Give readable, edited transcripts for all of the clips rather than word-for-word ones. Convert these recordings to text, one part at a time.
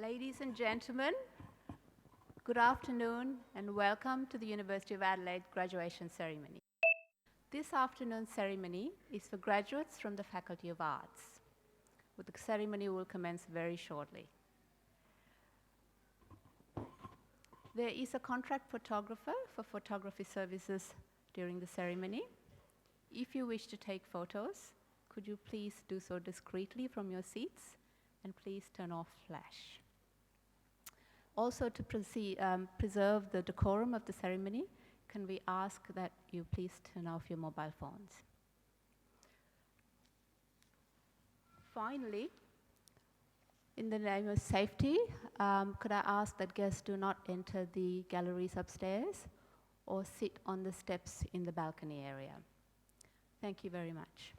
Ladies and gentlemen, good afternoon and welcome to the University of Adelaide graduation ceremony. This afternoon's ceremony is for graduates from the Faculty of Arts. The ceremony will commence very shortly. There is a contract photographer for photography services during the ceremony. If you wish to take photos, could you please do so discreetly from your seats and please turn off flash. Also, to preserve the decorum of the ceremony, can we ask that you please turn off your mobile phones? Finally, in the name of safety, could I ask that guests do not enter the galleries upstairs or sit on the steps in the balcony area? Thank you very much.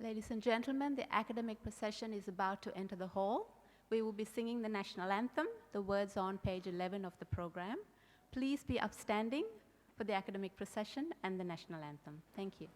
Ladies and gentlemen, the academic procession is about to enter the hall. We will be singing the national anthem. The words are on page 11 of the program. Please be upstanding for the academic procession and the national anthem. Thank you.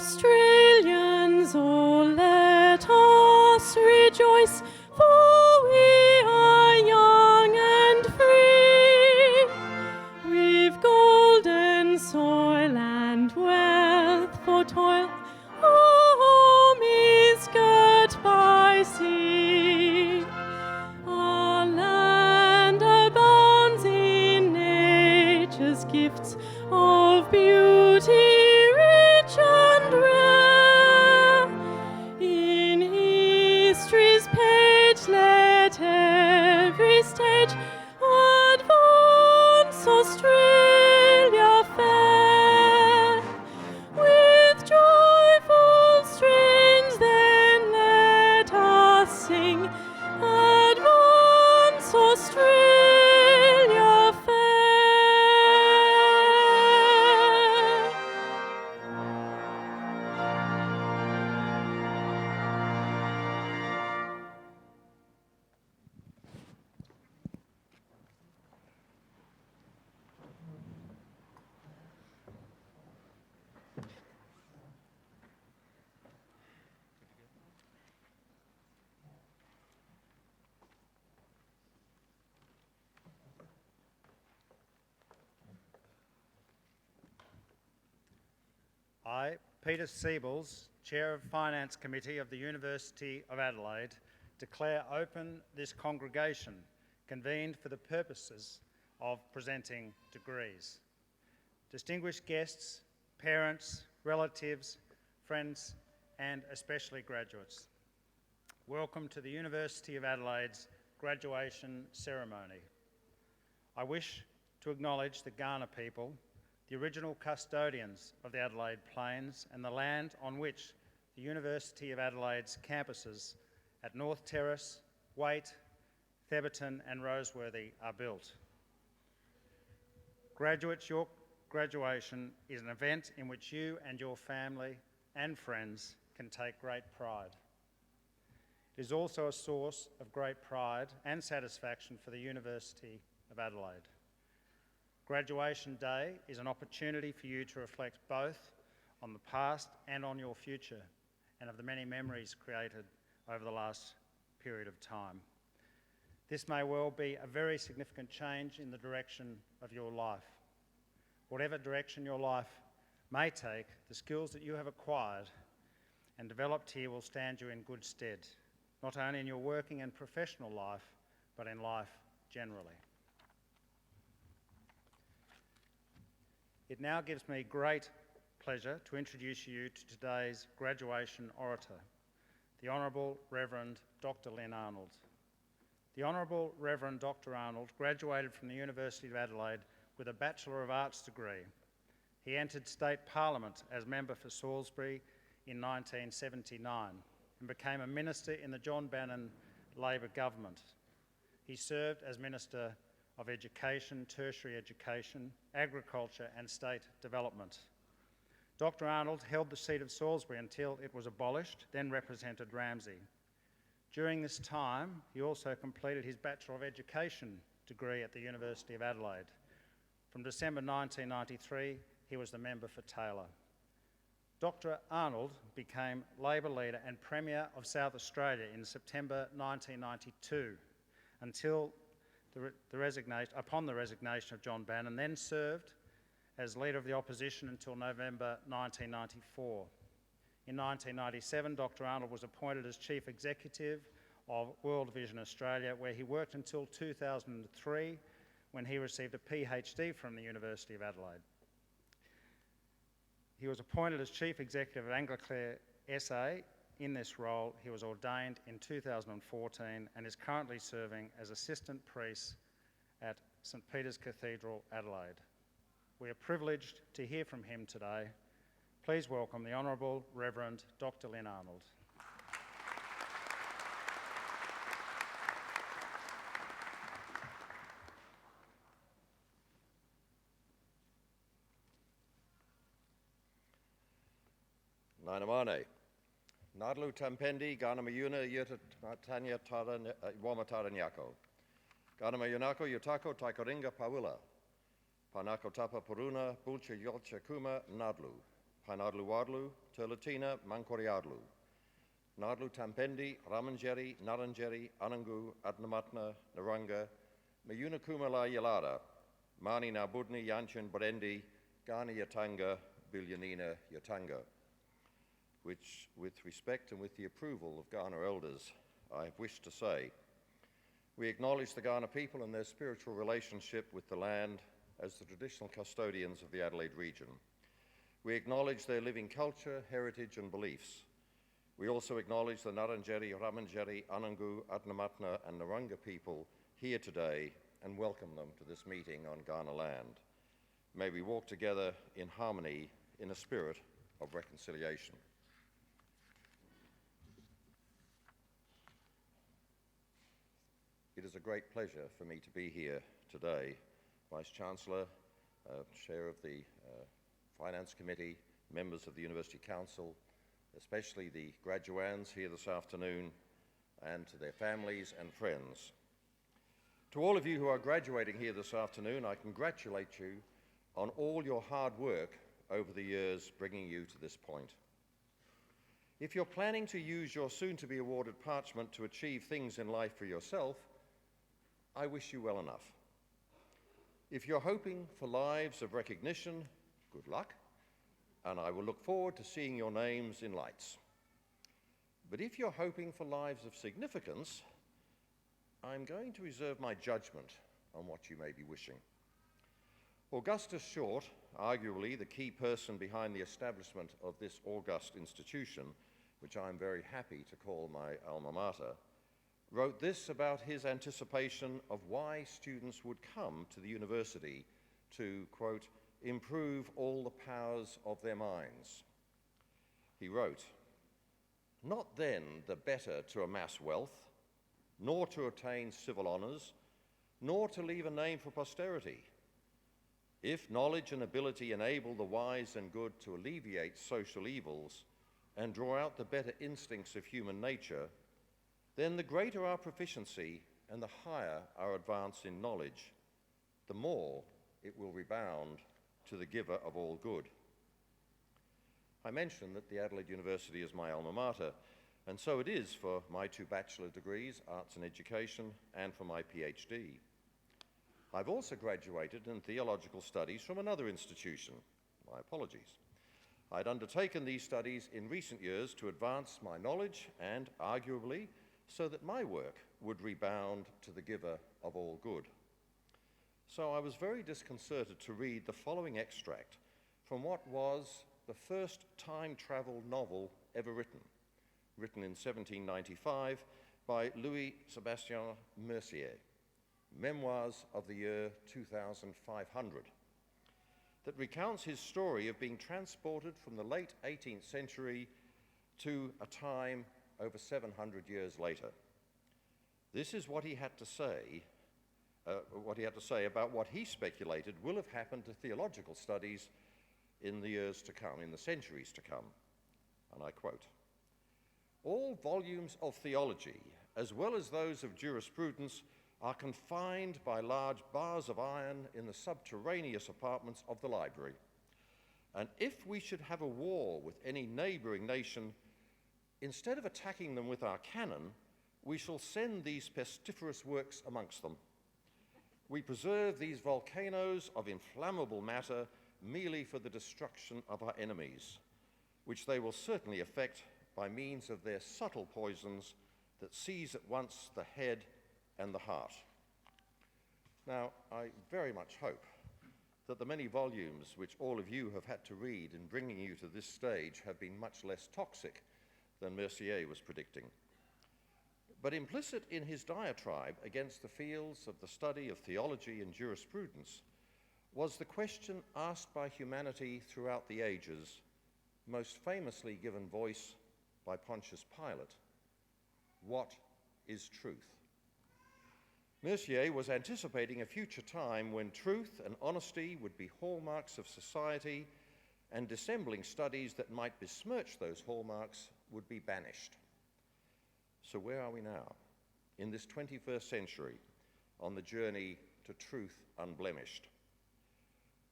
Australians, oh, let us rejoice, for we are young and free. We've golden soil and wealth for toil. Our home is girt by sea. Our land abounds in nature's gifts of beauty, rich and rare. In history's page let every stage advance Australia fair. With joyful strains then let us sing, advance Australia fair. I, Peter Siebels, Chair of Finance Committee of the University of Adelaide, declare open this congregation convened for the purposes of presenting degrees. Distinguished guests, parents, relatives, friends, and especially graduates, welcome to the University of Adelaide's graduation ceremony. I wish to acknowledge the Kaurna people, the original custodians of the Adelaide Plains and the land on which the University of Adelaide's campuses at North Terrace, Waite, Theberton and Roseworthy are built. Graduates, your graduation is an event in which you and your family and friends can take great pride. It is also a source of great pride and satisfaction for the University of Adelaide. Graduation Day is an opportunity for you to reflect both on the past and on your future, and of the many memories created over the last period of time. This may well be a very significant change in the direction of your life. Whatever direction your life may take, the skills that you have acquired and developed here will stand you in good stead, not only in your working and professional life, but in life generally. It now gives me great pleasure to introduce you to today's graduation orator, the Honourable Reverend Dr. Lynn Arnold. The Honourable Reverend Dr. Arnold graduated from the University of Adelaide with a Bachelor of Arts degree. He entered State Parliament as member for Salisbury in 1979 and became a minister in the John Bannon Labor government. He served as Minister of Education, Tertiary Education, Agriculture and State Development. Dr. Arnold held the seat of Salisbury until it was abolished, then represented Ramsay. During this time, he also completed his Bachelor of Education degree at the University of Adelaide. From December 1993, he was the member for Taylor. Dr. Arnold became Labor leader and Premier of South Australia in September 1992 until upon the resignation of John Bannon, then served as Leader of the Opposition until November 1994. In 1997, Dr. Arnold was appointed as Chief Executive of World Vision Australia, where he worked until 2003, when he received a PhD from the University of Adelaide. He was appointed as Chief Executive of Anglicare SA. In this role, he was ordained in 2014 and is currently serving as Assistant Priest at St Peter's Cathedral, Adelaide. We are privileged to hear from him today. Please welcome the Honourable Reverend Dr. Lynn Arnold. Nainamane. Nadlu Tampendi, Ganamayuna, Tanya Wamataranyako. Ganamayunako, Yutako, Taikoringa, Pawila. Panako Tapa Puruna, Bulcha Yolcha Kuma, Nadlu. Painadlu Wadlu, Terlatina, Mankoriadlu, Nadlu Tampendi, Ramanjeri, Naranjeri, Anangu, Adnamatna, Naranga, Mayuna Kumala Yalada, Mani Nabudni, Yanchin Brendi, Gani Yatanga, Bilyanina Yatanga, which, with respect and with the approval of Ghana elders, I wish to say, we acknowledge the Ghana people and their spiritual relationship with the land as the traditional custodians of the Adelaide region. We acknowledge their living culture, heritage, and beliefs. We also acknowledge the Naranjeri, Ramanjeri, Anangu, Adnamatna, and Naranga people here today and welcome them to this meeting on Ghana land. May we walk together in harmony in a spirit of reconciliation. It is a great pleasure for me to be here today. Vice-Chancellor, Chair of the Finance Committee, members of the University Council, especially the graduands here this afternoon, and to their families and friends. To all of you who are graduating here this afternoon, I congratulate you on all your hard work over the years bringing you to this point. If you're planning to use your soon-to-be awarded parchment to achieve things in life for yourself, I wish you well enough. If you're hoping for lives of recognition, good luck, and I will look forward to seeing your names in lights. But if you're hoping for lives of significance, I'm going to reserve my judgment on what you may be wishing. Augustus Short, arguably the key person behind the establishment of this august institution, which I'm very happy to call my alma mater, wrote this about his anticipation of why students would come to the university to, quote, improve all the powers of their minds. He wrote, "Not then the better to amass wealth, nor to attain civil honors, nor to leave a name for posterity. If knowledge and ability enable the wise and good to alleviate social evils and draw out the better instincts of human nature, then the greater our proficiency and the higher our advance in knowledge, the more it will rebound to the giver of all good." I mentioned that the Adelaide University is my alma mater, and so it is for my 2 bachelor degrees, Arts and Education, and for my PhD. I've also graduated in theological studies from another institution. My apologies. I'd undertaken these studies in recent years to advance my knowledge and, arguably, so that my work would rebound to the giver of all good. So I was very disconcerted to read the following extract from what was the first time travel novel ever written in 1795 by Louis Sébastien Mercier, Memoirs of the Year 2500, that recounts his story of being transported from the late 18th century to a time over 700 years later. This is what he had to say about what he speculated will have happened to theological studies in the years to come, in the centuries to come. And I quote, "All volumes of theology, as well as those of jurisprudence, are confined by large bars of iron in the subterraneous apartments of the library. And if we should have a war with any neighboring nation, instead of attacking them with our cannon, we shall send these pestiferous works amongst them. We preserve these volcanoes of inflammable matter merely for the destruction of our enemies, which they will certainly effect by means of their subtle poisons that seize at once the head and the heart." Now, I very much hope that the many volumes which all of you have had to read in bringing you to this stage have been much less toxic than Mercier was predicting. But implicit in his diatribe against the fields of the study of theology and jurisprudence was the question asked by humanity throughout the ages, most famously given voice by Pontius Pilate: what is truth? Mercier was anticipating a future time when truth and honesty would be hallmarks of society, and dissembling studies that might besmirch those hallmarks would be banished. So where are we now, in this 21st century, on the journey to truth unblemished?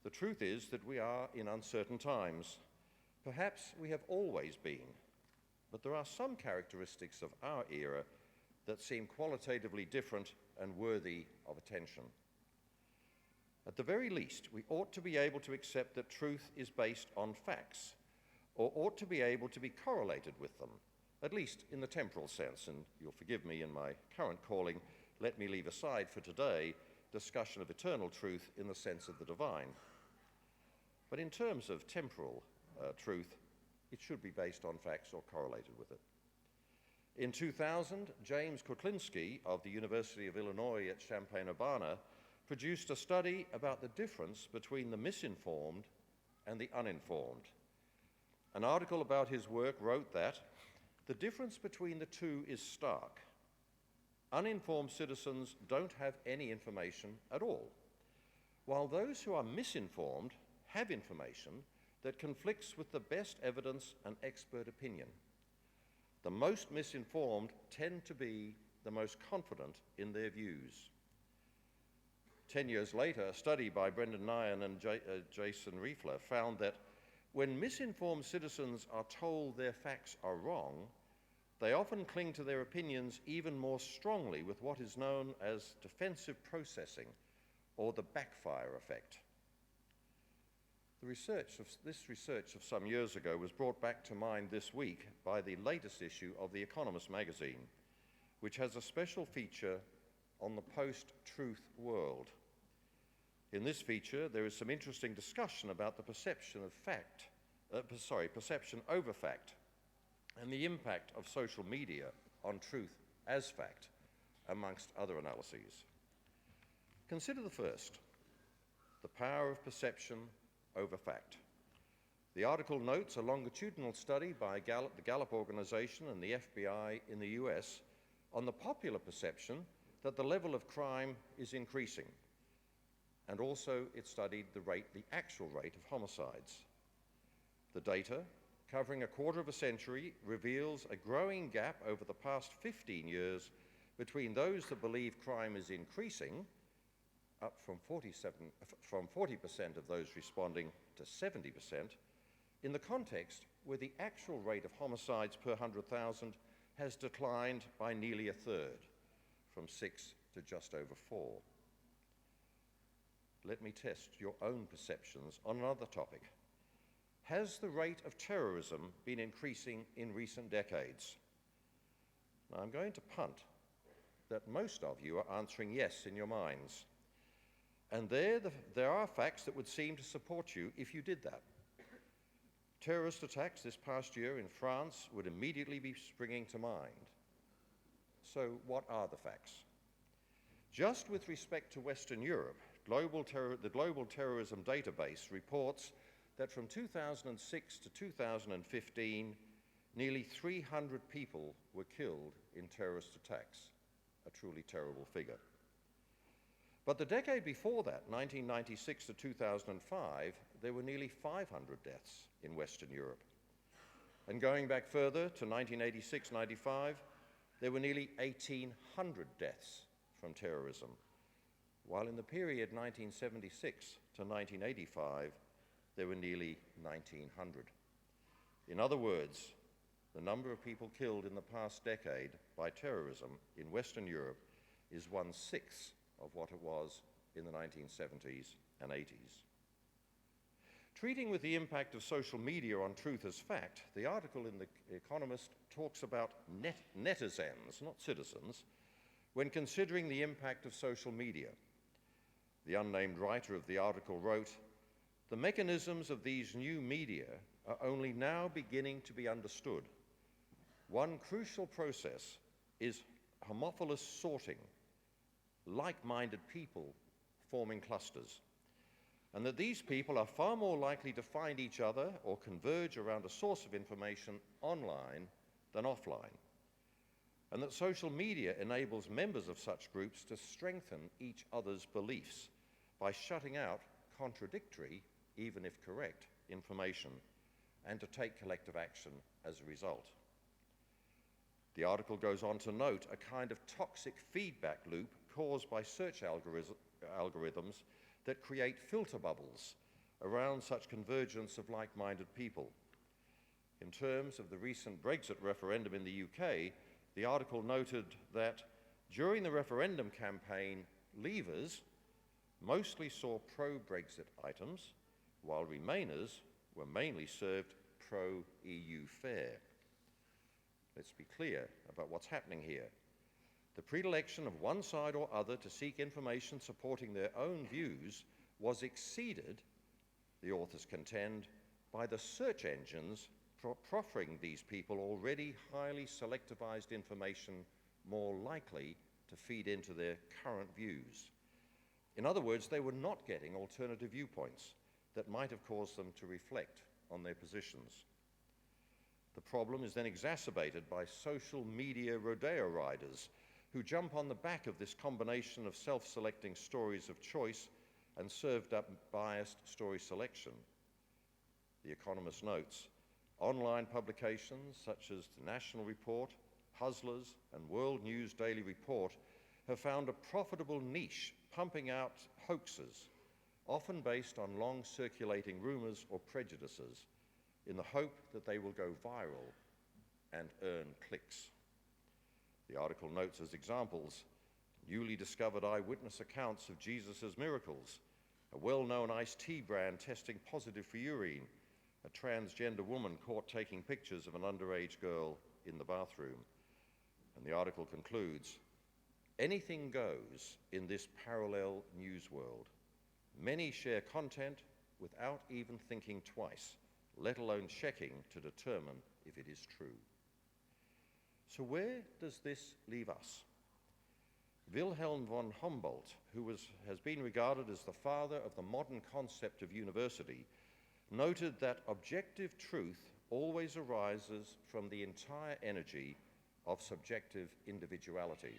The truth is that we are in uncertain times, Perhaps we have always been, but there are some characteristics of our era that seem qualitatively different and worthy of attention. At the very least, we ought to be able to accept that truth is based on facts, or ought to be able to be correlated with them, at least in the temporal sense, and you'll forgive me in my current calling, let me leave aside for today discussion of eternal truth in the sense of the divine. But in terms of temporal truth, it should be based on facts or correlated with it. In 2000, James Kuklinski of the University of Illinois at Champaign-Urbana produced a study about the difference between the misinformed and the uninformed. An article about his work wrote that the difference between the two is stark. Uninformed citizens don't have any information at all, while those who are misinformed have information that conflicts with the best evidence and expert opinion. The most misinformed tend to be the most confident in their views. 10 years later, a study by Brendan Nyan and Jason Riefler found that when misinformed citizens are told their facts are wrong, they often cling to their opinions even more strongly with what is known as defensive processing, or the backfire effect. This research of some years ago was brought back to mind this week by the latest issue of The Economist magazine, which has a special feature on the post-truth world. In this feature, there is some interesting discussion about the perception over fact, and the impact of social media on truth as fact, amongst other analyses. Consider the first, the power of perception over fact. The article notes a longitudinal study by the Gallup organization and the FBI in the US on the popular perception that the level of crime is increasing. And also it studied the actual rate of homicides. The data, covering a quarter of a century, reveals a growing gap over the past 15 years between those that believe crime is increasing, up from 40% of those responding to 70%, in the context where the actual rate of homicides per 100,000 has declined by nearly a third, from 6 to just over 4. Let me test your own perceptions on another topic. Has the rate of terrorism been increasing in recent decades? Now, I'm going to punt that most of you are answering yes in your minds. And there are facts that would seem to support you if you did that. Terrorist attacks this past year in France would immediately be springing to mind. So what are the facts? Just with respect to Western Europe, the Global Terrorism Database reports that from 2006 to 2015, nearly 300 people were killed in terrorist attacks, a truly terrible figure. But the decade before that, 1996 to 2005, there were nearly 500 deaths in Western Europe. And going back further to 1986-95, there were nearly 1,800 deaths from terrorism, while in the period 1976 to 1985, there were nearly 1,900. In other words, the number of people killed in the past decade by terrorism in Western Europe is 1/6 of what it was in the 1970s and 80s. Treating with the impact of social media on truth as fact, the article in The Economist talks about netizens, not citizens, when considering the impact of social media. The unnamed writer of the article wrote, "The mechanisms of these new media are only now beginning to be understood. One crucial process is homophilous sorting, like-minded people forming clusters, and that these people are far more likely to find each other or converge around a source of information online than offline, and that social media enables members of such groups to strengthen each other's beliefs by shutting out contradictory, even if correct, information, and to take collective action as a result." The article goes on to note a kind of toxic feedback loop caused by search algorithms that create filter bubbles around such convergence of like-minded people, In terms of the recent Brexit referendum in the UK, the article noted that during the referendum campaign, Leavers mostly saw pro-Brexit items, while Remainers were mainly served pro-EU fare. Let's be clear about what's happening here. The predilection of one side or other to seek information supporting their own views was exceeded, the authors contend, by the search engines proffering these people already highly selectivized information more likely to feed into their current views. In other words, they were not getting alternative viewpoints that might have caused them to reflect on their positions. The problem is then exacerbated by social media rodeo riders who jump on the back of this combination of self-selecting stories of choice and served up biased story selection. The Economist notes, online publications such as the National Report, Puzzlers, and World News Daily Report have found a profitable niche pumping out hoaxes, often based on long circulating rumors or prejudices, in the hope that they will go viral and earn clicks. The article notes as examples newly discovered eyewitness accounts of Jesus' miracles, a well-known iced tea brand testing positive for urine, a transgender woman caught taking pictures of an underage girl in the bathroom. And the article concludes, anything goes in this parallel news world. Many share content without even thinking twice, let alone checking to determine if it is true. So where does this leave us? Wilhelm von Humboldt, who has been regarded as the father of the modern concept of university, noted that objective truth always arises from the entire energy of subjective individuality.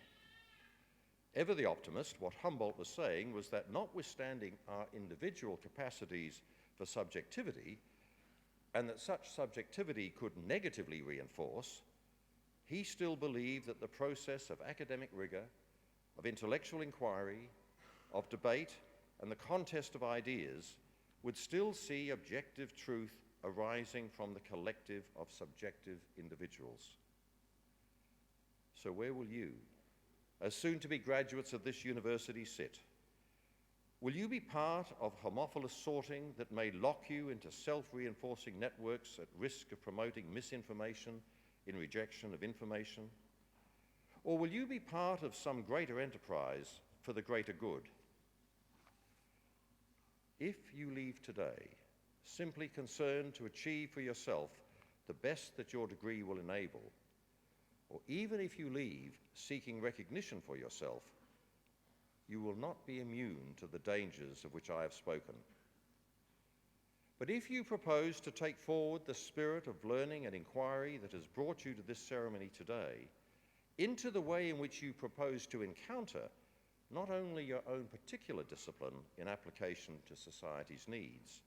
Ever the optimist, what Humboldt was saying was that notwithstanding our individual capacities for subjectivity, and that such subjectivity could negatively reinforce, he still believed that the process of academic rigor, of intellectual inquiry, of debate, and the contest of ideas would still see objective truth arising from the collective of subjective individuals. So where will you, as soon-to-be graduates of this university, sit? Will you be part of homophilous sorting that may lock you into self-reinforcing networks at risk of promoting misinformation in rejection of information? Or will you be part of some greater enterprise for the greater good? If you leave today simply concerned to achieve for yourself the best that your degree will enable, or even if you leave seeking recognition for yourself, you will not be immune to the dangers of which I have spoken. But if you propose to take forward the spirit of learning and inquiry that has brought you to this ceremony today, into the way in which you propose to encounter not only your own particular discipline in application to society's needs,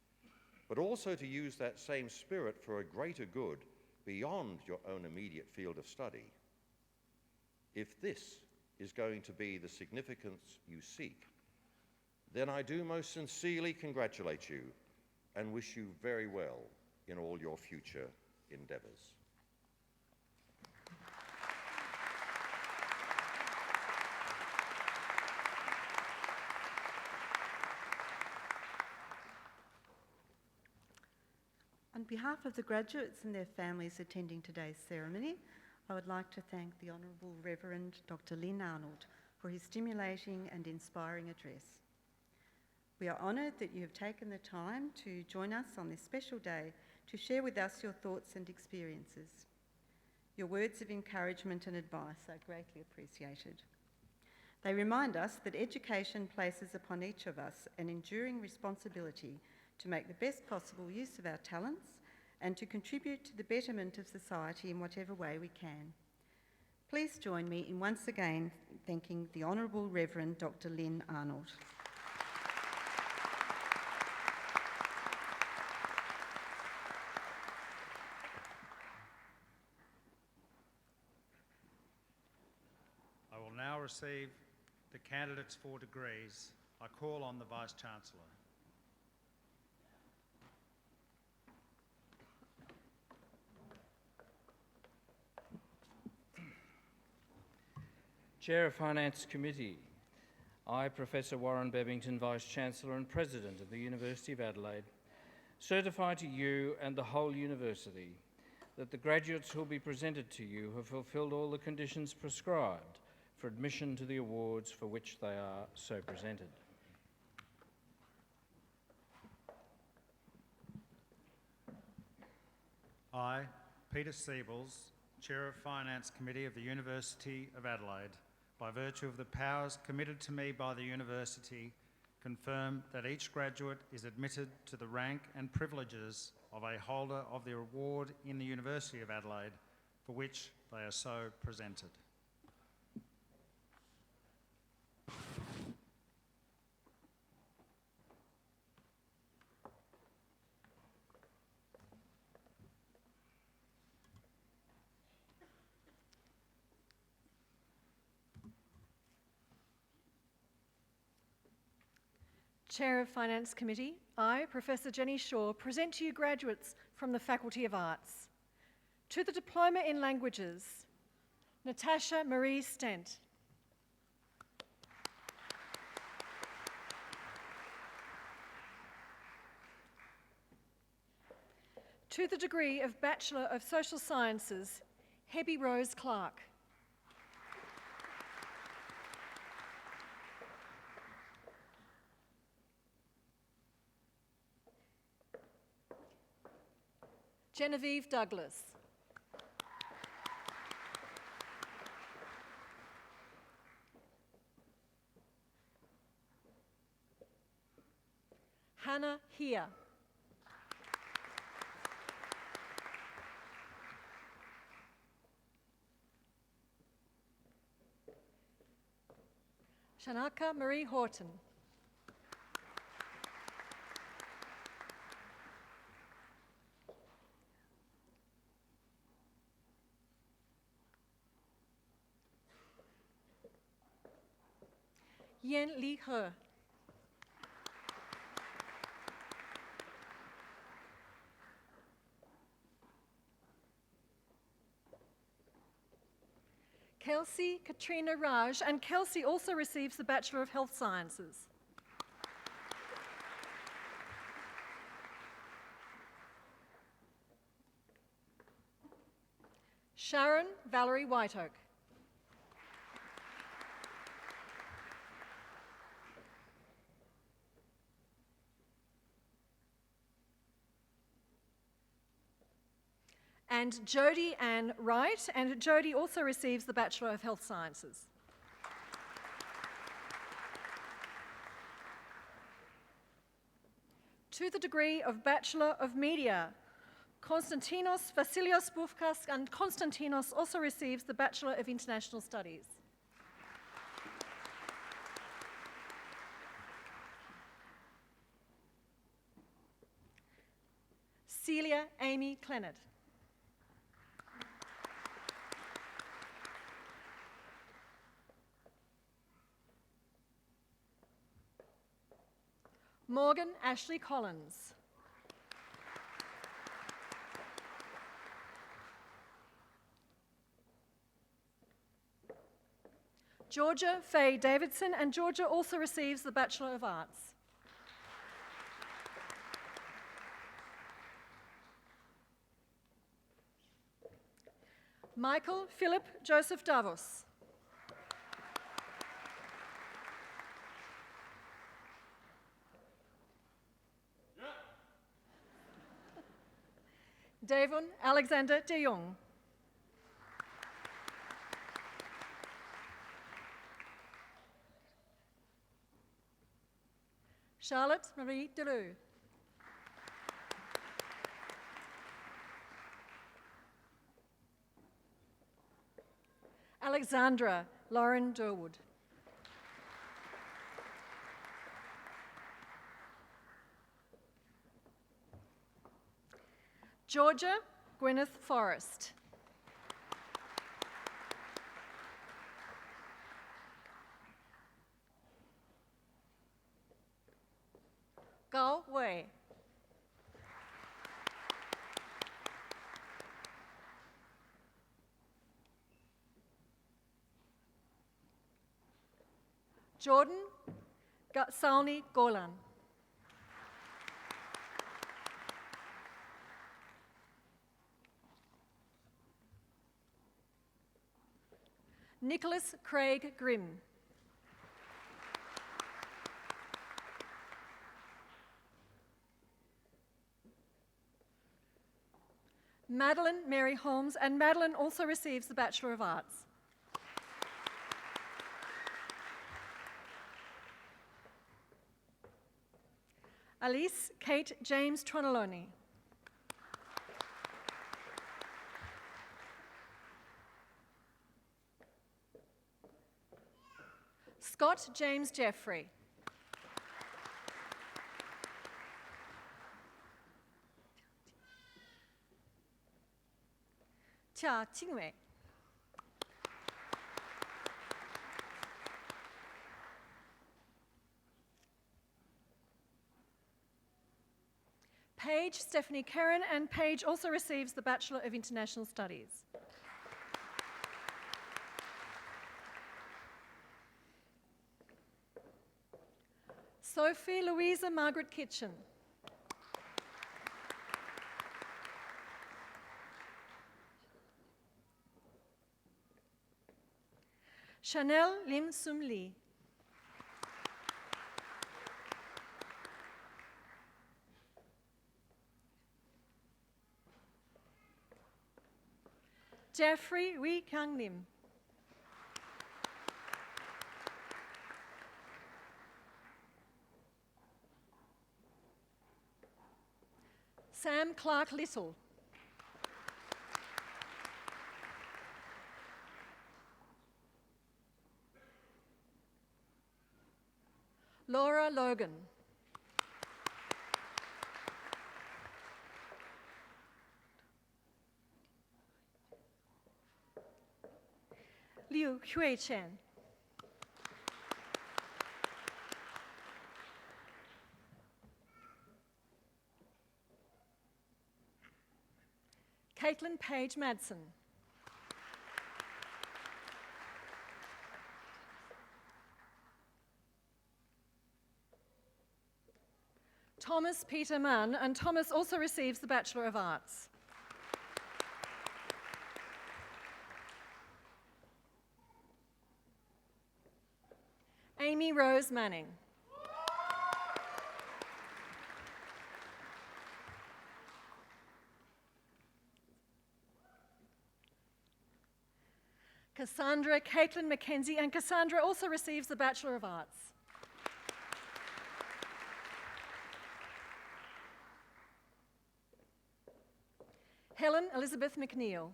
but also to use that same spirit for a greater good beyond your own immediate field of study, if this is going to be the significance you seek, then I do most sincerely congratulate you and wish you very well in all your future endeavors. On behalf of the graduates and their families attending today's ceremony, I would like to thank the Honourable Reverend Dr. Lynn Arnold for his stimulating and inspiring address. We are honoured that you have taken the time to join us on this special day to share with us your thoughts and experiences. Your words of encouragement and advice are greatly appreciated. They remind us that education places upon each of us an enduring responsibility to make the best possible use of our talents and to contribute to the betterment of society in whatever way we can. Please join me in once again thanking the Honourable Reverend Dr. Lynn Arnold. I will now receive the candidates for degrees. I call on the Vice-Chancellor. Chair of Finance Committee, I, Professor Warren Bebbington, Vice-Chancellor and President of the University of Adelaide, certify to you and the whole university that the graduates who will be presented to you have fulfilled all the conditions prescribed for admission to the awards for which they are so presented. I, Peter Siebels, Chair of Finance Committee of the University of Adelaide, by virtue of the powers committed to me by the University, confirm that each graduate is admitted to the rank and privileges of a holder of the award in the University of Adelaide for which they are so presented. Chair of Finance Committee, I, Professor Jenny Shaw, present to you graduates from the Faculty of Arts. To the Diploma in Languages, Natasha Marie Stent. To the degree of Bachelor of Social Sciences, Hebby Rose Clark. Genevieve Douglas. Hannah Heer. Shanaka Marie Horton. Yen Li He. Kelsey Katrina Raj, and Kelsey also receives the Bachelor of Health Sciences. Sharon Valerie Whiteoak. And Jodie Ann Wright, and Jodie also receives the Bachelor of Health Sciences. To the degree of Bachelor of Media, Konstantinos Vasilios Bufkas, and Konstantinos also receives the Bachelor of International Studies. Celia Amy Clennett. Morgan Ashley Collins. Georgia Faye Davidson, and Georgia also receives the Bachelor of Arts. Michael Philip Joseph Davos. Davon Alexander de Jong. Charlotte Marie Deleu. Alexandra Lauren Durwood. Georgia Gwyneth Forrest. Gao Wei. Jordan Salni Golan. Nicholas Craig Grimm. Madeline Mary Holmes, and Madeline also receives the Bachelor of Arts. Alice Kate James Tronoloni. Scott James Jeffrey. Chia Qingwei. Paige Stephanie Karen, and Paige also receives the Bachelor of International Studies. Sophie Louisa Margaret Kitchen. Chanel Lim Sum Lee. Jeffrey Wee Kang Lim. Sam Clark Little. Laura Logan. Liu Hui Chen. Caitlin Page Madsen. Thomas Peter Mann, and Thomas also receives the Bachelor of Arts. Amy Rose Manning. Cassandra Caitlin Mackenzie, and Cassandra also receives the Bachelor of Arts. Helen Elizabeth McNeil.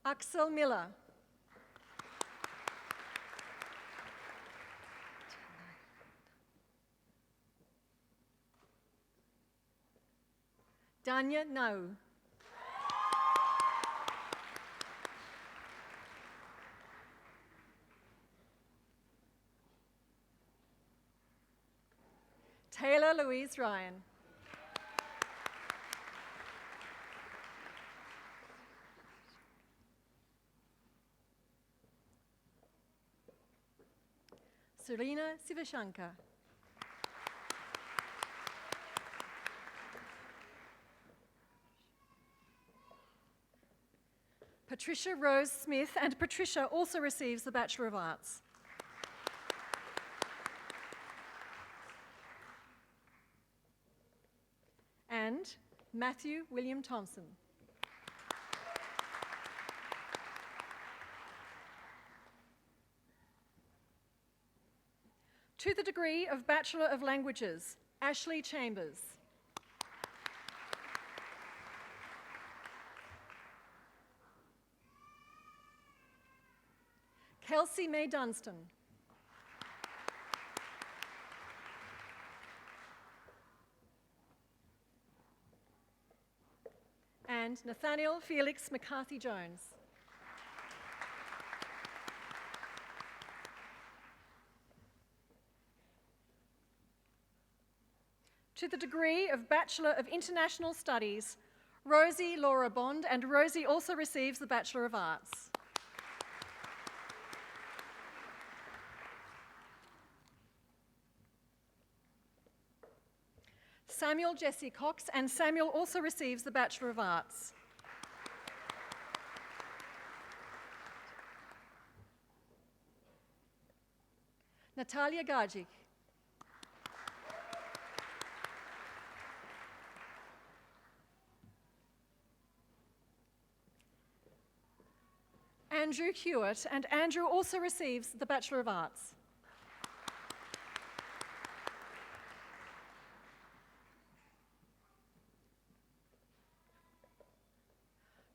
Axel Miller. Danya Nau. Taylor Louise Ryan. Serena Sivashankar. Patricia Rose Smith, and Patricia also receives the Bachelor of Arts. And Matthew William Thompson. To the degree of Bachelor of Languages, Ashley Chambers. Kelsey May Dunstan. And Nathaniel Felix McCarthy Jones. To To the degree of Bachelor of International Studies, Rosie Laura Bond, and Rosie also receives the Bachelor of Arts. Samuel Jesse Cox, and Samuel also receives the Bachelor of Arts. Natalia Gajic. Andrew Hewitt, and Andrew also receives the Bachelor of Arts.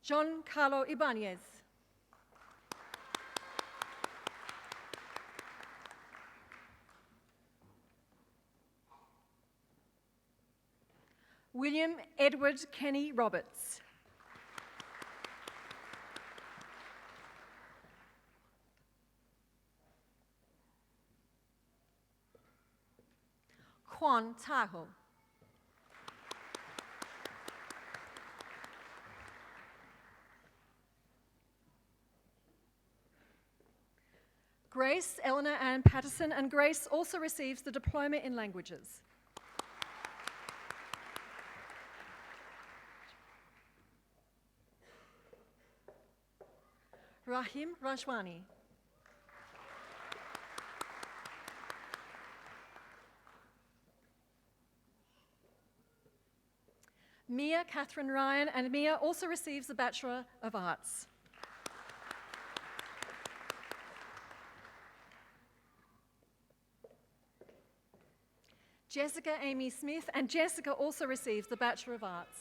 John Carlo Ibanez. William Edward Kenny Roberts. Quan Tahoe. Grace Eleanor Ann Patterson, and Grace also receives the Diploma in Languages. Rahim Rajwani. Mia Catherine Ryan, and Mia also receives the Bachelor of Arts. Jessica Amy Smith, and Jessica also receives the Bachelor of Arts.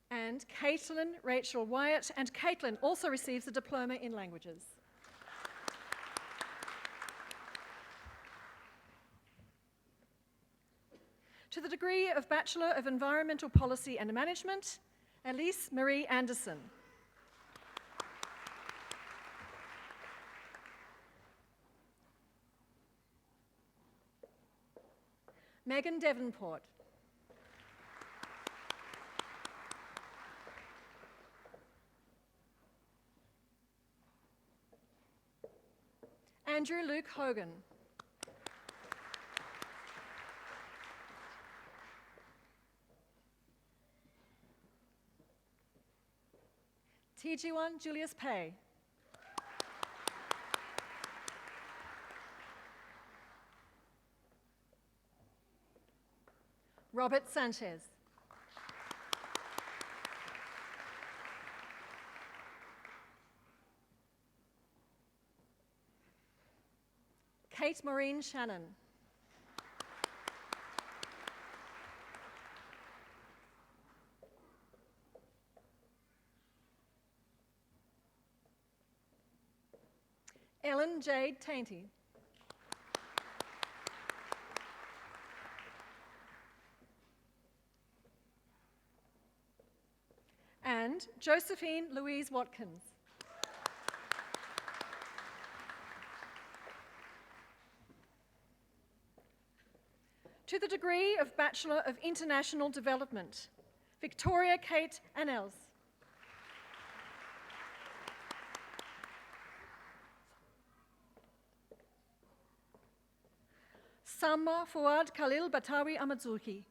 And Caitlin Rachel Wyatt, and Caitlin also receives the Diploma in Languages. To the degree of Bachelor of Environmental Policy and Management, Elise Marie Anderson. Megan Devonport. Andrew Luke Hogan. TG1 Julius Pay. Robert Sanchez. Kate Maureen Shannon. Ellen Jade Tainty. And Josephine Louise Watkins. To the degree of Bachelor of International Development, Victoria Kate Annels. Sama Fuad Khalil Batawi Amadzuki.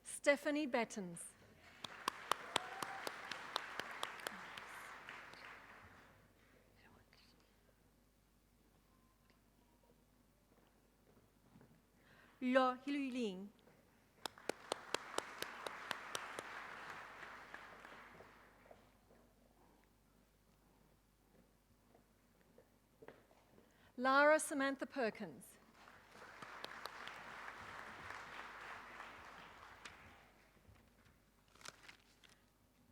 Stephanie Bettens. Lo Hiluiling. Lara Samantha Perkins.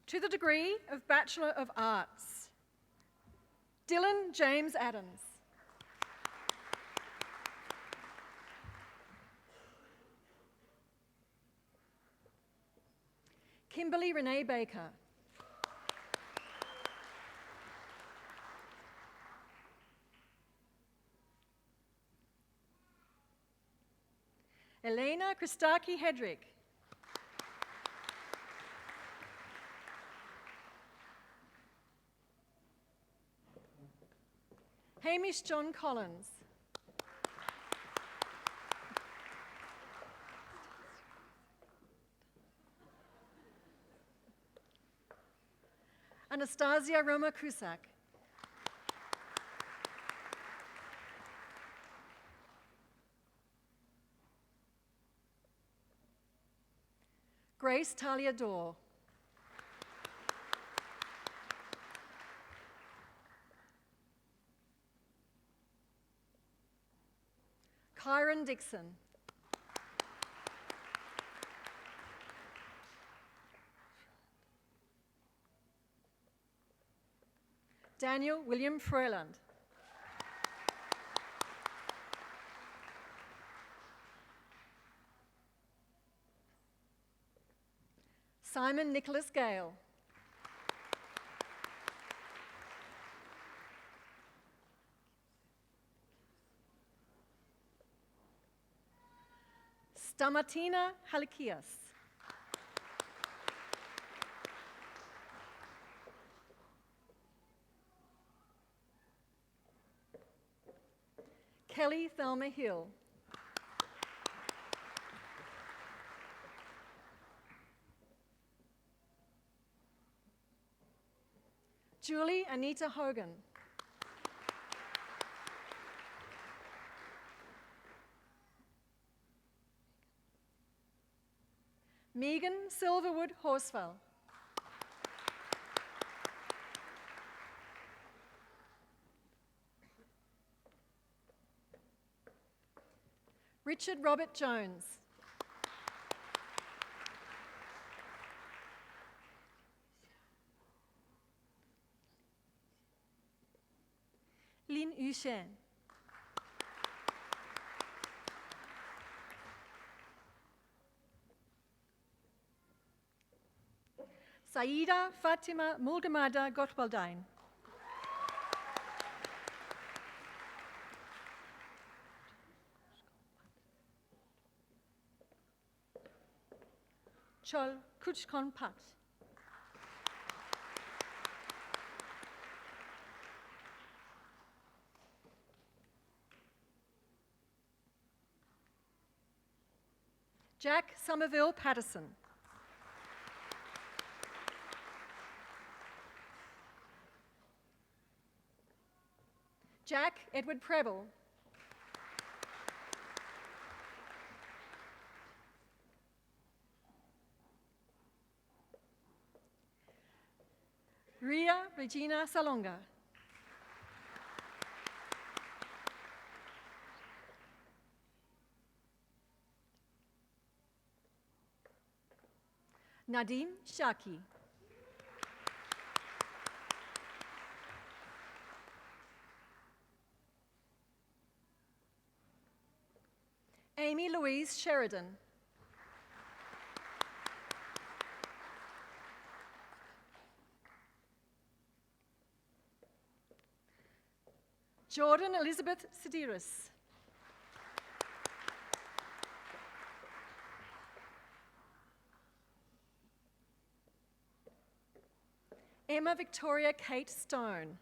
To the degree of Bachelor of Arts, Dylan James Adams. Kimberly Renee Baker. Elena Christaki Hedrick. Hamish John Collins. Anastasia Roma Kusak. Grace Talia Dorr. Kyron Dixon. Daniel William Freeland. Simon Nicholas Gale. Stamatina Halikias. Kelly Thelma Hill. Julie Anita Hogan. Megan Silverwood Horsfell. Richard Robert Jones. Lin Yushen. Saida Fatima Mulgamada Gottwaldein. Chol Kuchkon Pat. Jack Somerville Patterson. Jack Edward Preble. Ria Regina Salonga. Nadim Shaki. Amy Louise Sheridan. Jordan Elizabeth Sidiris. Emma Victoria Kate Stone.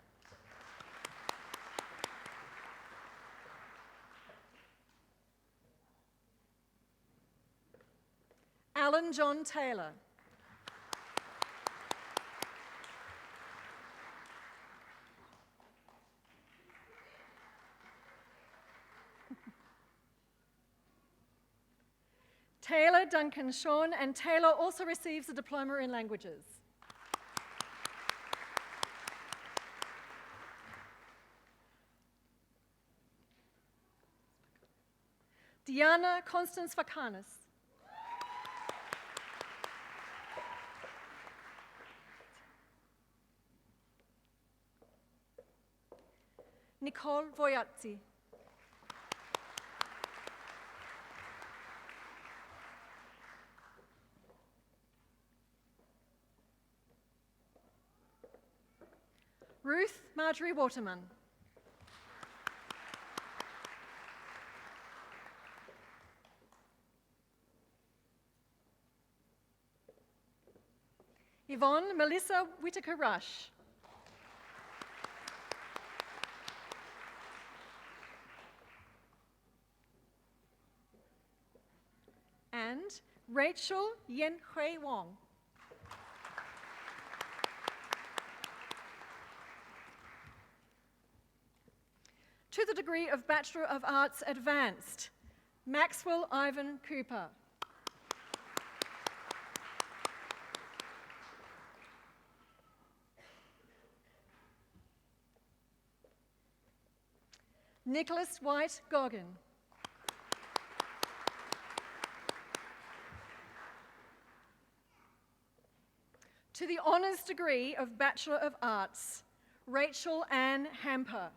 Alan John Taylor. Taylor Duncan Sean, and Taylor also receives a diploma in languages. Diana Constance Vakanis. Nicole Voyatzi. Ruth Marjorie Waterman. Yvonne Melissa Whitaker Rush. And Rachel Yen Hui Wong. To the degree of Bachelor of Arts Advanced, Maxwell Ivan Cooper. Nicholas White Goggin. To the honours degree of Bachelor of Arts, Rachel Ann Hamper.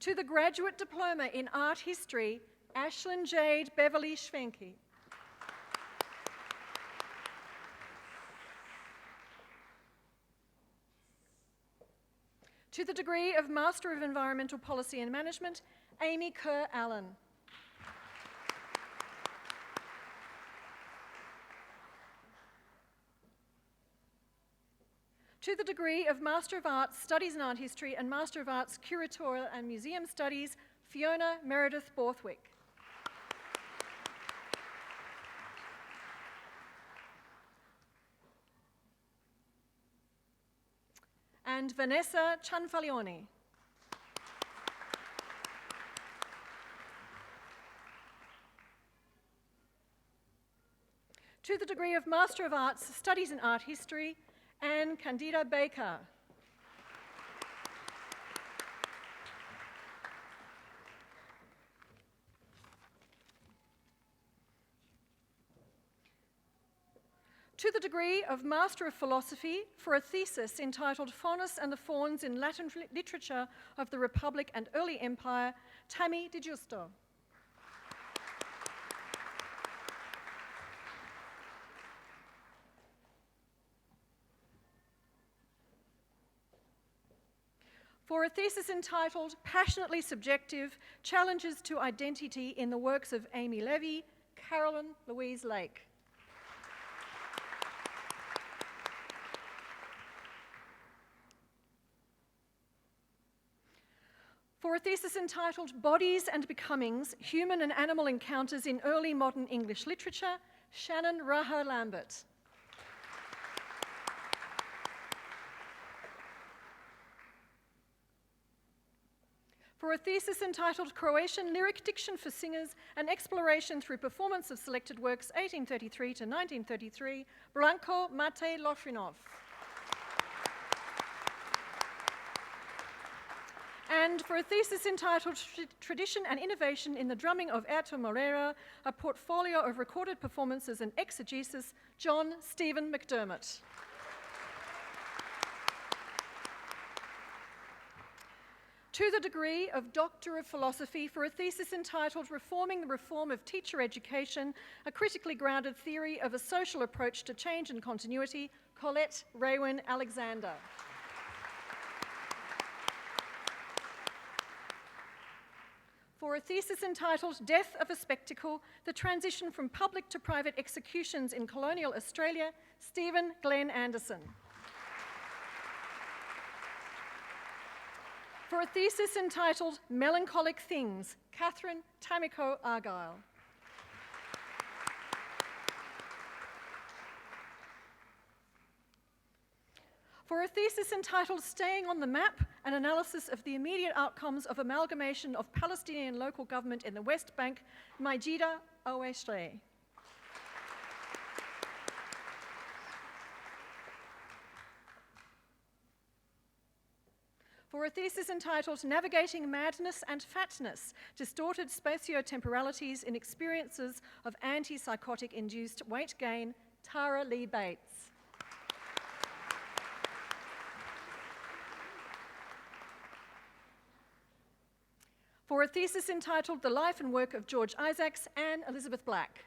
To the Graduate Diploma in Art History, Ashlyn Jade Beverly Schwenke. To the degree of Master of Environmental Policy and Management, Amy Kerr Allen. To the degree of Master of Arts, Studies in Art History and Master of Arts, Curatorial and Museum Studies, Fiona Meredith Borthwick. And Vanessa Cianfaglione. To the degree of Master of Arts, Studies in Art History, Anne Candida Baker. To the degree of Master of Philosophy for a thesis entitled Faunus and the Fauns in Latin Literature of the Republic and Early Empire, Tammy Di Giusto. For a thesis entitled Passionately Subjective, Challenges to Identity in the Works of Amy Levy, Carolyn Louise Lake. For a thesis entitled Bodies and Becomings, Human and Animal Encounters in Early Modern English Literature, Shannon Raha Lambert. For a thesis entitled Croatian Lyric Diction for Singers, an Exploration Through Performance of Selected Works 1833 to 1933, Branko Matej Lofrinov. And for a thesis entitled Tradition and Innovation in the Drumming of Erto Moreira, a portfolio of recorded performances and exegesis, John Stephen McDermott. To the degree of Doctor of Philosophy for a thesis entitled Reforming the Reform of Teacher Education, a critically grounded theory of a social approach to change and continuity, Colette Raywin Alexander. For a thesis entitled Death of a Spectacle, the Transition from Public to Private Executions in Colonial Australia, Stephen Glenn Anderson. For a thesis entitled Melancholic Things, Catherine Tamiko Argyle. For a thesis entitled Staying on the Map, an analysis of the immediate outcomes of amalgamation of Palestinian local government in the West Bank, Majida Oeshle. For a thesis entitled Navigating Madness and Fatness, Distorted Spatio-Temporalities in Experiences of Antipsychotic-Induced Weight Gain, Tara Lee Bates. For a thesis entitled The Life and Work of George Isaacs, Anne Elizabeth Black.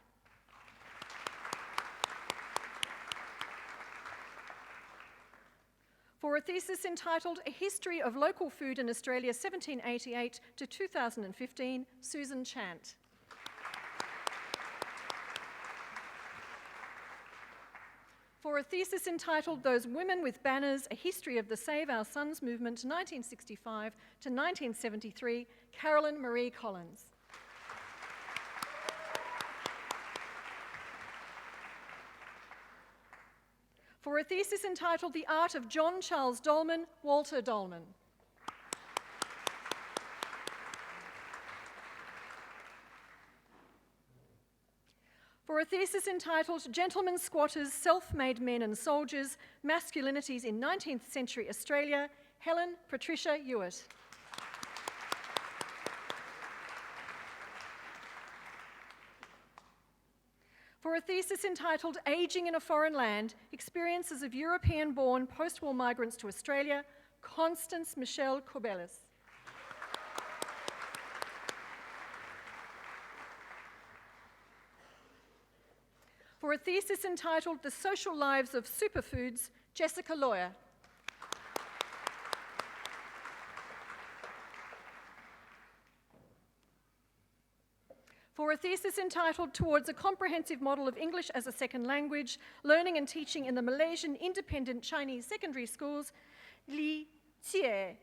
For a thesis entitled A History of Local Food in Australia 1788 to 2015, Susan Chant. For a thesis entitled Those Women with Banners, A History of the Save Our Sons Movement 1965 to 1973, Carolyn Marie Collins. For a thesis entitled The Art of John Charles Dolman, Walter Dolman. For a thesis entitled Gentlemen Squatters, Self-Made Men and Soldiers, Masculinities in 19th Century Australia, Helen Patricia Hewitt. For a thesis entitled Ageing in a Foreign Land, Experiences of European-Born Post-War Migrants to Australia, Constance Michelle Corbelis. For a thesis entitled The Social Lives of Superfoods, Jessica Lawyer. For a thesis entitled Towards a Comprehensive Model of English as a Second Language, Learning and Teaching in the Malaysian Independent Chinese Secondary Schools, Li Jie.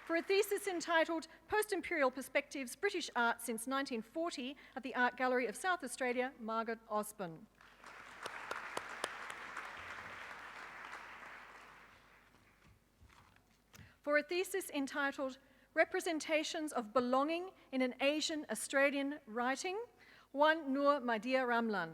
For a thesis entitled Post-Imperial Perspectives, British Art Since 1940 at the Art Gallery of South Australia, Margaret Osborne. For a thesis entitled Representations of Belonging in an Asian Australian Writing, Wan Nur Maidia Ramlan.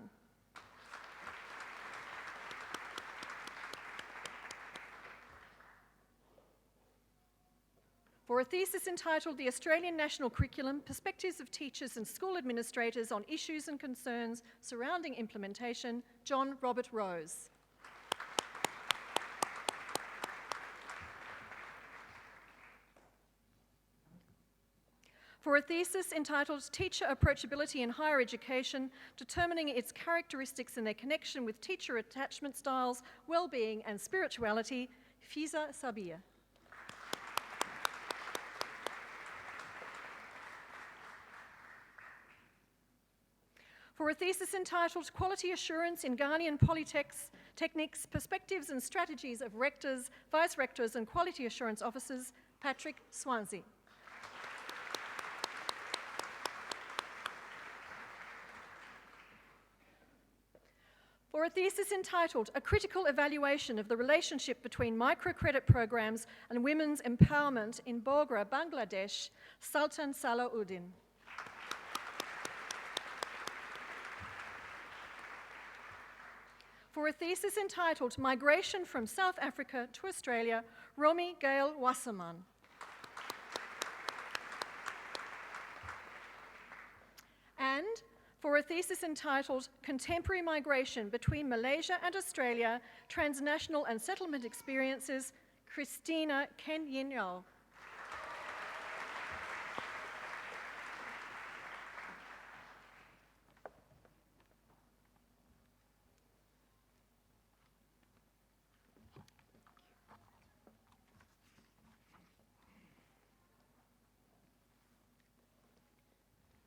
For a thesis entitled The Australian National Curriculum, Perspectives of Teachers and School Administrators on Issues and Concerns Surrounding Implementation, John Robert Rose. For a thesis entitled Teacher Approachability in Higher Education, Determining its Characteristics and their Connection with Teacher Attachment Styles, Wellbeing and Spirituality, Fiza Sabir. For a thesis entitled Quality Assurance in Ghanaian Polytechnics, Perspectives and Strategies of Rectors, Vice-Rectors and Quality Assurance Officers, Patrick Swansea. For a thesis entitled A Critical Evaluation of the Relationship Between Microcredit Programs and Women's Empowerment in Bogra, Bangladesh, Sultan Salahuddin. For a thesis entitled Migration from South Africa to Australia, Romy Gail Wasserman. And for a thesis entitled Contemporary Migration Between Malaysia and Australia, Transnational and Settlement Experiences, Christina Kenyinyo.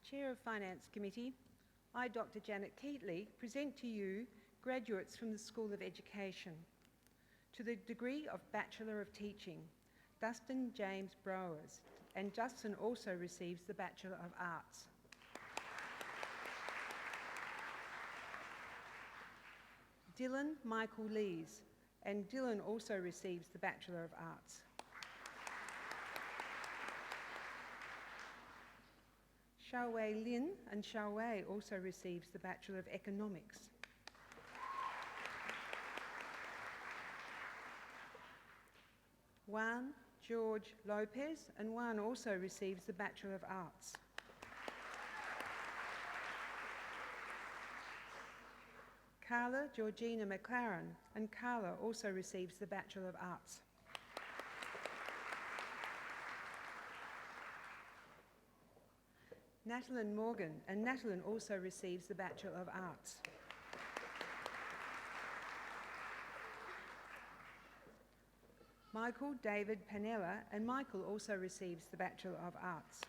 Chair of Finance Committee, I, Dr. Janet Keatley, present to you graduates from the School of Education. To the degree of Bachelor of Teaching, Dustin James Browers, and Justin also receives the Bachelor of Arts. Dylan Michael Lees, and Dylan also receives the Bachelor of Arts. Xiaowei Lin, and Xiaowei also receives the Bachelor of Economics. Juan George Lopez, and Juan also receives the Bachelor of Arts. Carla Georgina McLaren, and Carla also receives the Bachelor of Arts. Natalyn Morgan, and Natalyn also receives the Bachelor of Arts. Michael David Panella, and Michael also receives the Bachelor of Arts.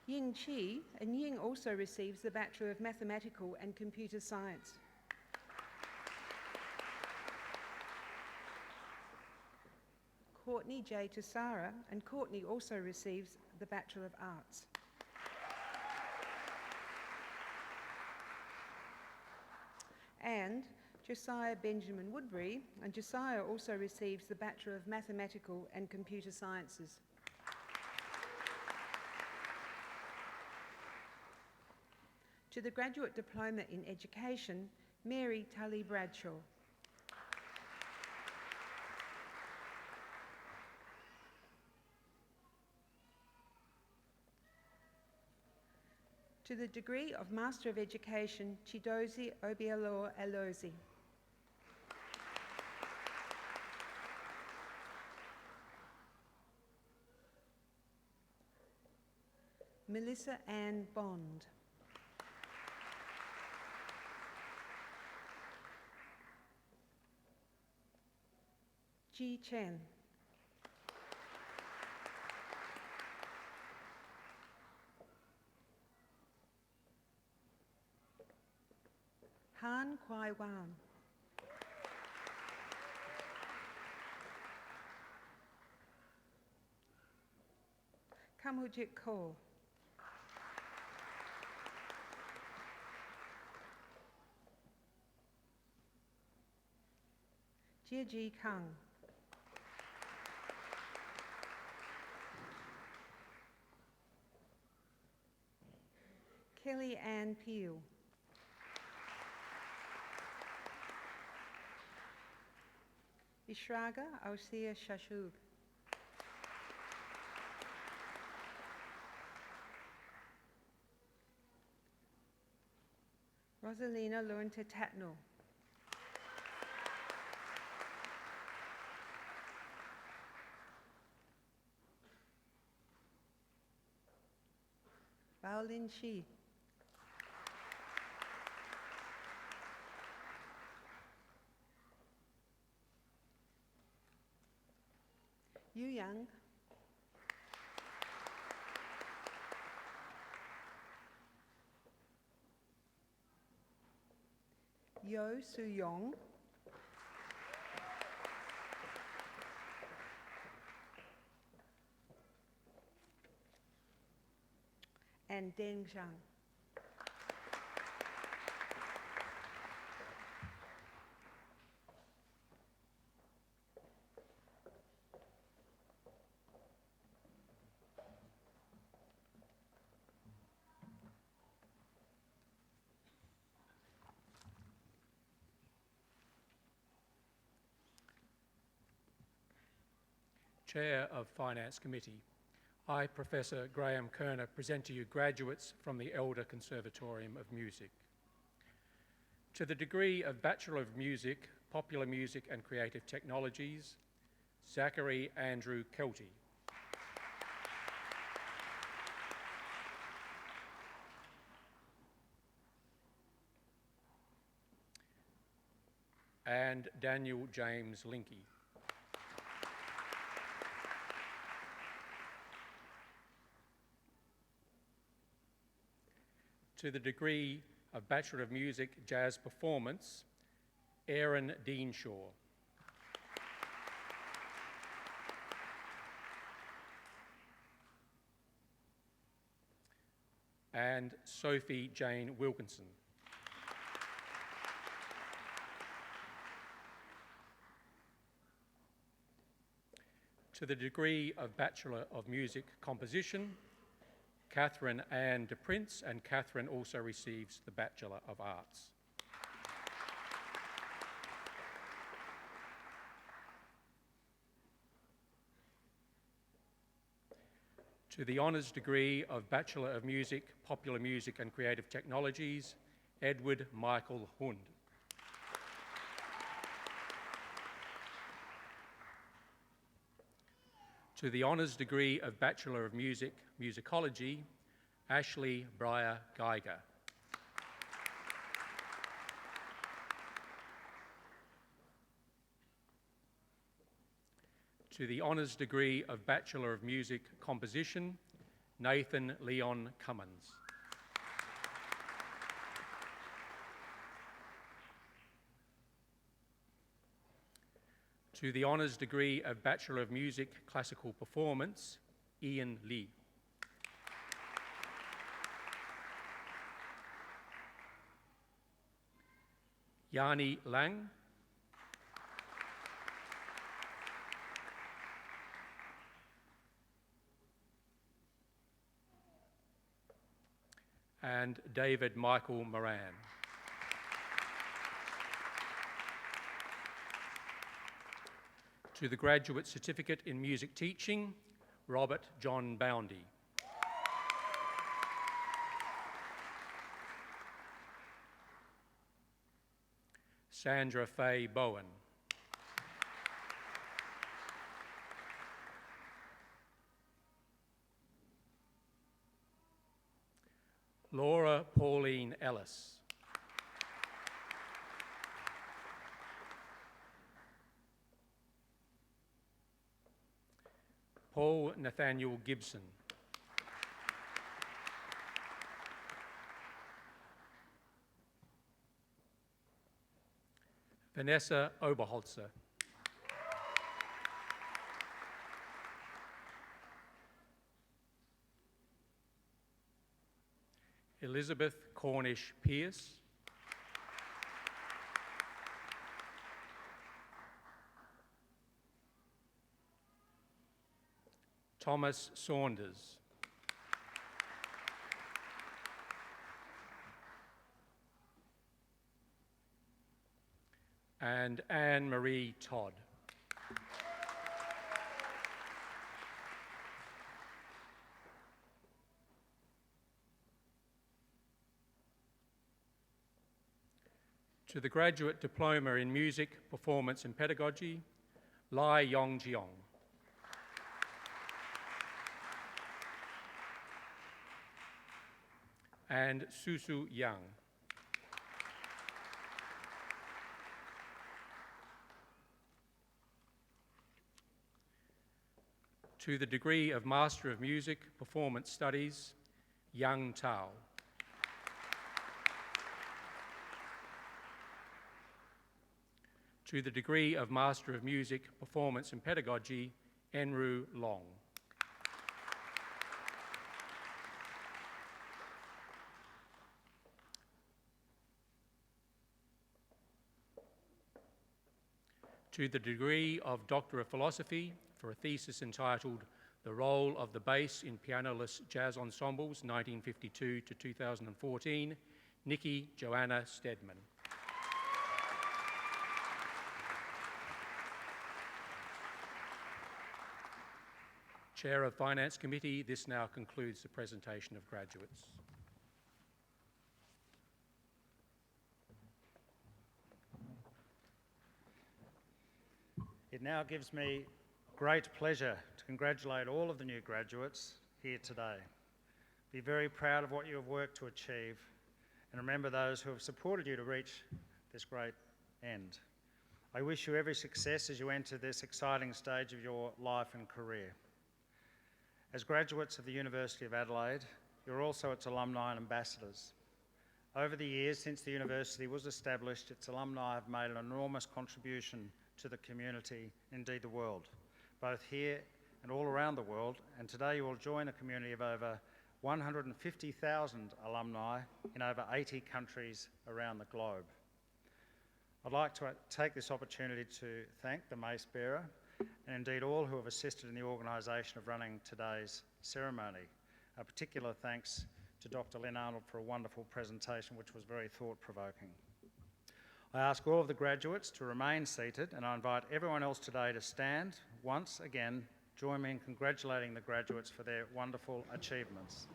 Ying Chi, and Ying also receives the Bachelor of Mathematical and Computer Science. Courtney J. Tussara, and Courtney also receives the Bachelor of Arts. And Josiah Benjamin Woodbury, and Josiah also receives the Bachelor of Mathematical and Computer Sciences. To the Graduate Diploma in Education, Mary Tully Bradshaw. To the degree of Master of Education, Chidozie Obialo Alozi. Melissa Ann Bond. Ji Chen. Han Kwai Wan. Kamujit Kaur. Jia Kang. Kelly Ann Peel. Ishraga Ausia Shashub. Rosalina Lointa Tatnall. Baolin Shi. Yu Yang. Yo Su Yong. And Deng Zhang. Chair of Finance Committee, I, Professor Graham Kerner, present to you graduates from the Elder Conservatorium of Music. To the degree of Bachelor of Music, Popular Music and Creative Technologies, Zachary Andrew Kelty. And Daniel James Linky. To the degree of Bachelor of Music, Jazz Performance, Aaron Deanshaw. And Sophie Jane Wilkinson. To the degree of Bachelor of Music Composition, Catherine Ann de Prince, and Catherine also receives the Bachelor of Arts. To the honours degree of Bachelor of Music, Popular Music and Creative Technologies, Edward Michael Hund. To the honours degree of Bachelor of Music, Musicology, Ashley Breyer Geiger. To the honours degree of Bachelor of Music, Composition, Nathan Leon Cummins. To the honours degree of Bachelor of Music, Classical Performance, Ian Lee. Yani Lang. And David Michael Moran. To the Graduate Certificate in Music Teaching, Robert John Boundy. Sandra Faye Bowen. Laura Pauline Ellis. Paul Nathaniel Gibson. Vanessa Oberholzer. Elizabeth Cornish Pierce. Thomas Saunders. And Anne-Marie Todd. To the Graduate Diploma in Music, Performance and Pedagogy, Lai Yong Jiong. And Susu Yang. To the degree of Master of Music, Performance Studies, Yang Tao. To the degree of Master of Music, Performance and Pedagogy, Enru Long. To the degree of Doctor of Philosophy for a thesis entitled The Role of the Bass in Pianoless Jazz Ensembles, 1952 to 2014, Nikki Joanna Stedman. Chair of Finance Committee, this now concludes the presentation of graduates. It now gives me great pleasure to congratulate all of the new graduates here today. Be very proud of what you have worked to achieve and remember those who have supported you to reach this great end. I wish you every success as you enter this exciting stage of your life and career. As graduates of the University of Adelaide, you're also its alumni and ambassadors. Over the years since the university was established, its alumni have made an enormous contribution to the community, indeed the world, both here and all around the world, and today you will join a community of over 150,000 alumni in over 80 countries around the globe. I'd like to take this opportunity to thank the mace bearer and indeed all who have assisted in the organisation of running today's ceremony. A particular thanks to Dr. Lynn Arnold for a wonderful presentation which was very thought-provoking. I ask all of the graduates to remain seated and I invite everyone else today to stand once again. Join me in congratulating the graduates for their wonderful achievements.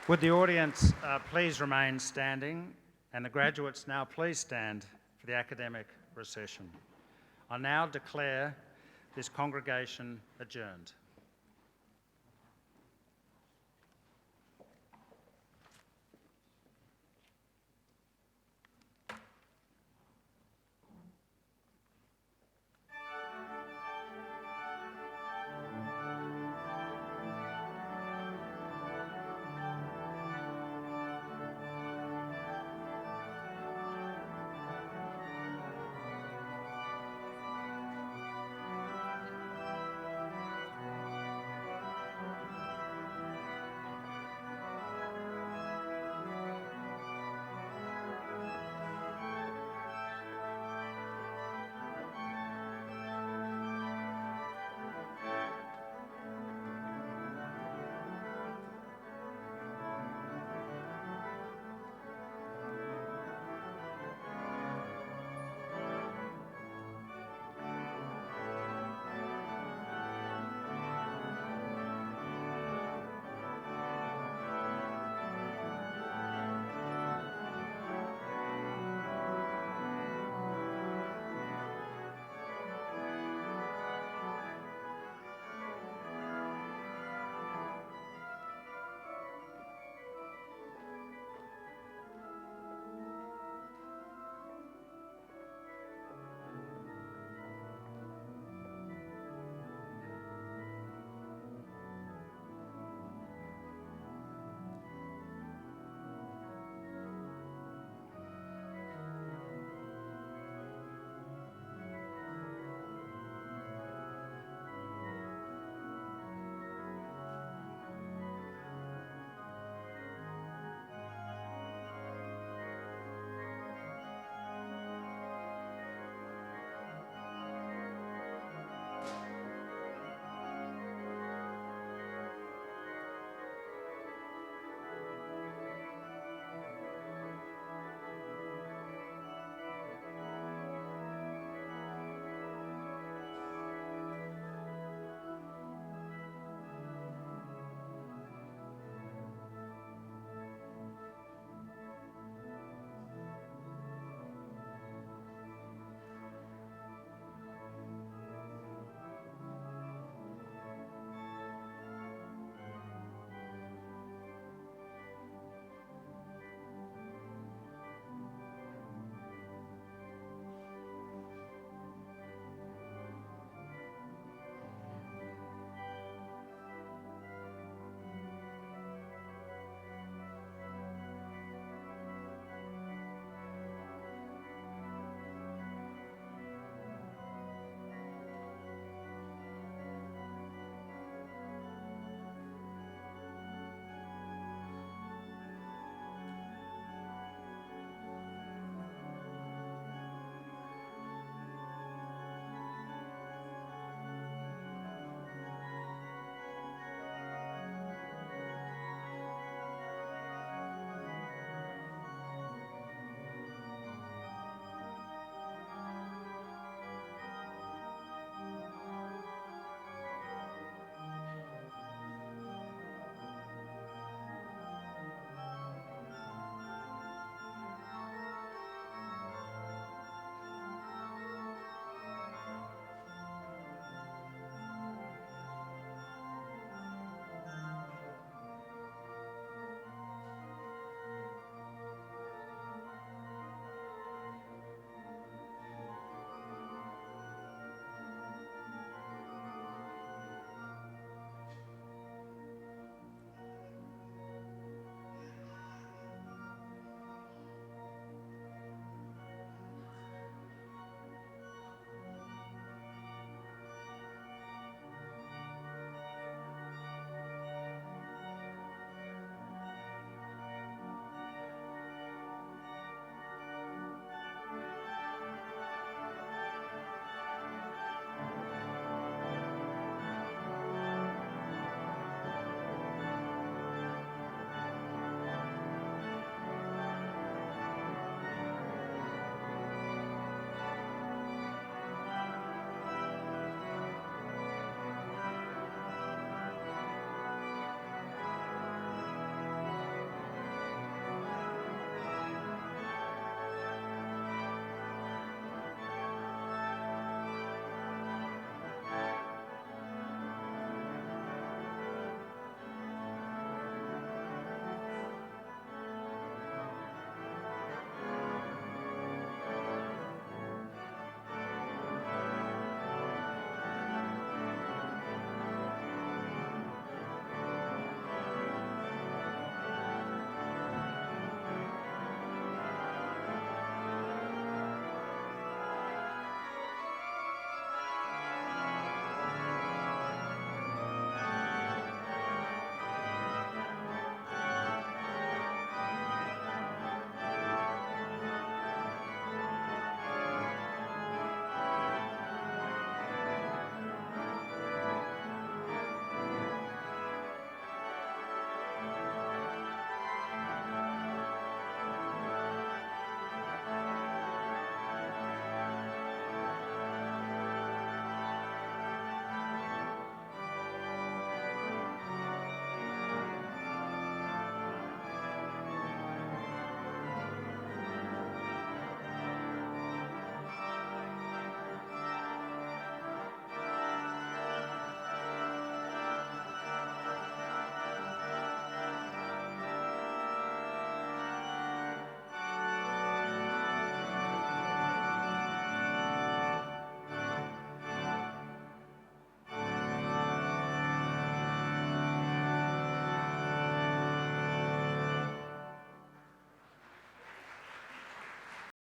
Would the audience please remain standing, and the graduates now please stand for the academic recession. I now declare this congregation adjourned.